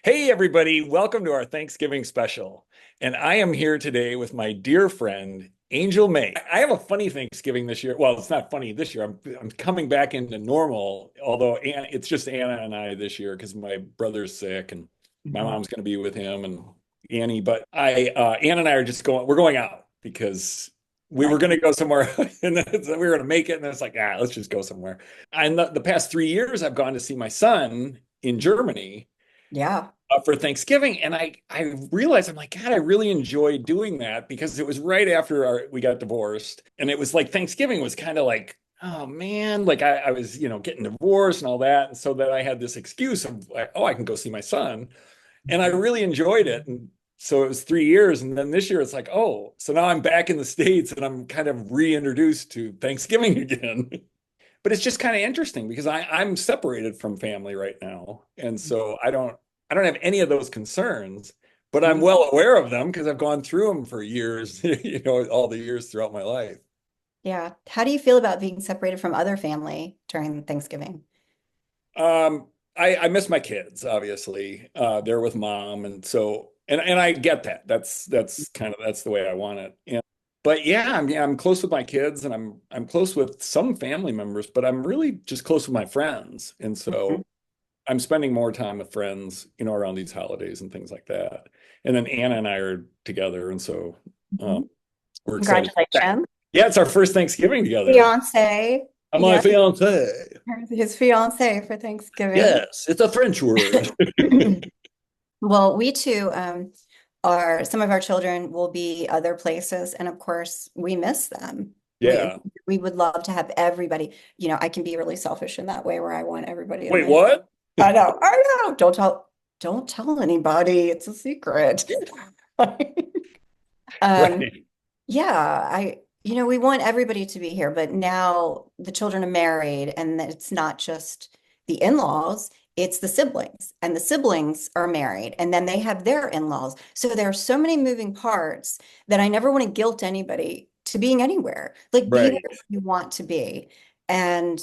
Hey, everybody, welcome to our Thanksgiving special. And I am here today with my dear friend, Angel May. I have a funny Thanksgiving this year. Well, it's not funny this year. I'm coming back into normal, although it's just Anna and I this year because my brother's sick and my Mhm. mom's going to be with him and Annie. But Anna and I are just we're going out because we were Like, going to go somewhere and then we were going to make it. And then it's like, let's just go somewhere. And the past 3 years, I've gone to see my son in Germany yeah. for Thanksgiving. And I realized I'm like, God, I really enjoyed doing that because it was right after we got divorced. And it was like Thanksgiving was kind of like, oh man, like I was, getting divorced and all that. And so that I had this excuse of like, oh, I can go see my son. And I really enjoyed it. And so it was 3 years. And then this year it's like, oh, so now I'm back in the States and I'm kind of reintroduced to Thanksgiving again. But it's just kind of interesting because I'm separated from family right now. And so I don't have any of those concerns, but I'm Mhm. well aware of them because I've gone through them for years, all the years throughout my life. Yeah. How do you feel about being separated from other family during Thanksgiving? Um, I miss my kids, obviously. They're with mom, and so and I get that. That's the way I want it. But yeah, I'm close with my kids, and I'm close with some family members, but I'm really just close with my friends, and Mhm. so I'm spending more time with friends, around these holidays and things like that. And then Anna and I are together, and so um, Mhm. we're excited. Congratulations. Yeah, it's our first Thanksgiving together. Fiance. I'm my Yeah, fiance. his fiance for Thanksgiving. Yes, it's a French word. Well, we too are some of our children will be other places, and of course, we miss them. We Yeah. we would love to have everybody. I can be really selfish in that way where I want everybody in Wait, my. what? I know. Don't tell anybody. It's a secret. Um, Right. yeah, we want everybody to be here, but now the children are married, and it's not just the in-laws, it's the siblings, and the siblings are married, and then they have their in-laws. So there are so many moving parts that I never want to guilt anybody to being anywhere. Like, be where Right. you want to be. And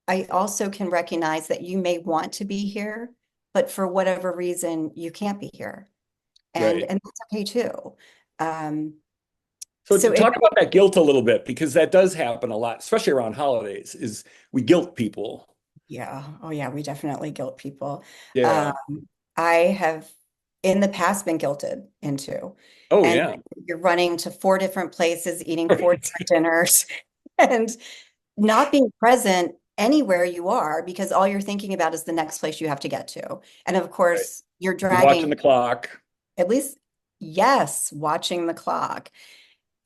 I also can recognize that you may want to be here, but for whatever reason, you can't be here. And Right. and that's okay too. Um, So so to talk about that guilt a little bit, because that does happen a lot, especially around holidays, is we guilt people. yeah, oh yeah, we definitely guilt people. Um, Yeah. I have in the past been guilted into, Oh, and yeah. you're running to four different places, eating four Right. different dinners, and not being present anywhere you are because all you're thinking about is the next place you have to get to. And of Right. course, you're You're watching dragging, the clock. at least, yes, watching the clock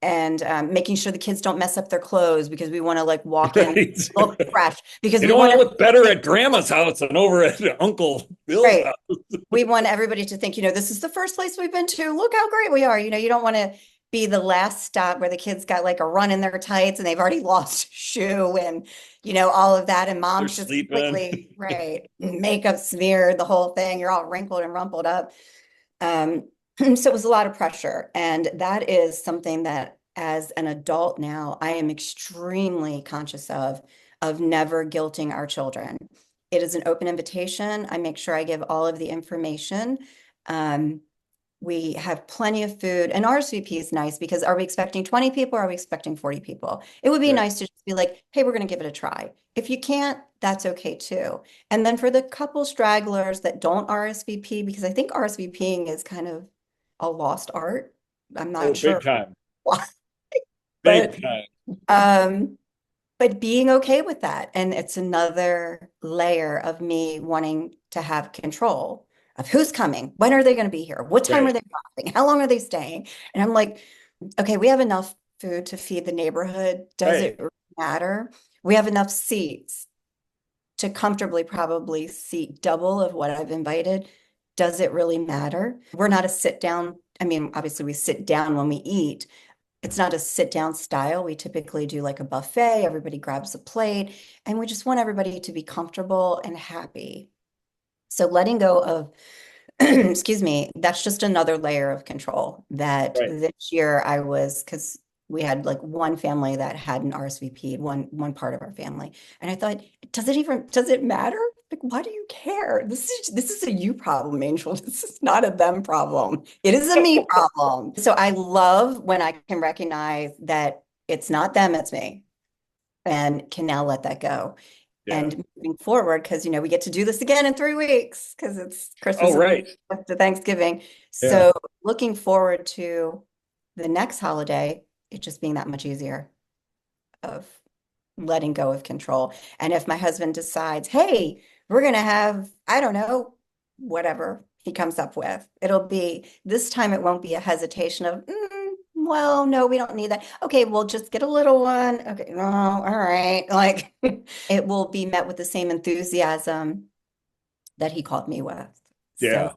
and making sure the kids don't mess up their clothes because we want to like walk in, Right. look fresh because You we don't want want to everybody look to better think, at grandma's house than over at Uncle Bill's right. house. We want everybody to think, this is the first place we've been to. Look how great we are. You don't want to be the last stop where the kids got like a run in their tights and they've already lost a shoe and, all of that. And They're mom's just sleeping. completely, right, makeup smeared, the whole thing. You're all wrinkled and rumpled up. Um, so it was a lot of pressure. And that is something that as an adult now, I am extremely conscious of never guilting our children. It is an open invitation. I make sure I give all of the information. Um, we have plenty of food, and RSVP is nice because are we expecting 20 people or are we expecting 40 people? It would be Right. nice to just be like, hey, we're going to give it a try. If you can't, that's okay too. And then for the couple stragglers that don't RSVP, because I think RSVPing is kind of a lost art. I'm Oh, not big sure time. why, but Big time. um, but being okay with that. And it's another layer of me wanting to have control of who's coming, when are they going to be here, what time are Right. they arriving, how long are they staying? And I'm like, okay, we have enough food to feed the neighborhood. Does Right. it really matter? We have enough seats to comfortably probably seat double of what I've invited. Does it really matter? We're not a sit down. I mean, obviously we sit down when we eat. It's not a sit down style. We typically do like a buffet. Everybody grabs a plate and we just want everybody to be comfortable and happy. So letting go of, excuse me, that's just another layer of control that Right. this year I was, because we had like one family that had an RSVP, one part of our family. And I thought, does it matter? Like, why do you care? This is a you problem, Angel. This is not a them problem. It is a me problem. So I love when I can recognize that it's not them, it's me, and can now let that go. Yeah. And moving forward, because we get to do this again in 3 weeks because it's Oh, Christmas right. to Thanksgiving. Yeah. So looking forward to the next holiday, it just being that much easier of letting go of control. And if my husband decides, hey, we're going to have, I don't know, whatever he comes up with, it'll be this time, it won't be a hesitation of, well, no, we don't need that. Okay, we'll just get a little one. Okay, no, all right. Like it will be met with the same enthusiasm that he called me with. So Yeah.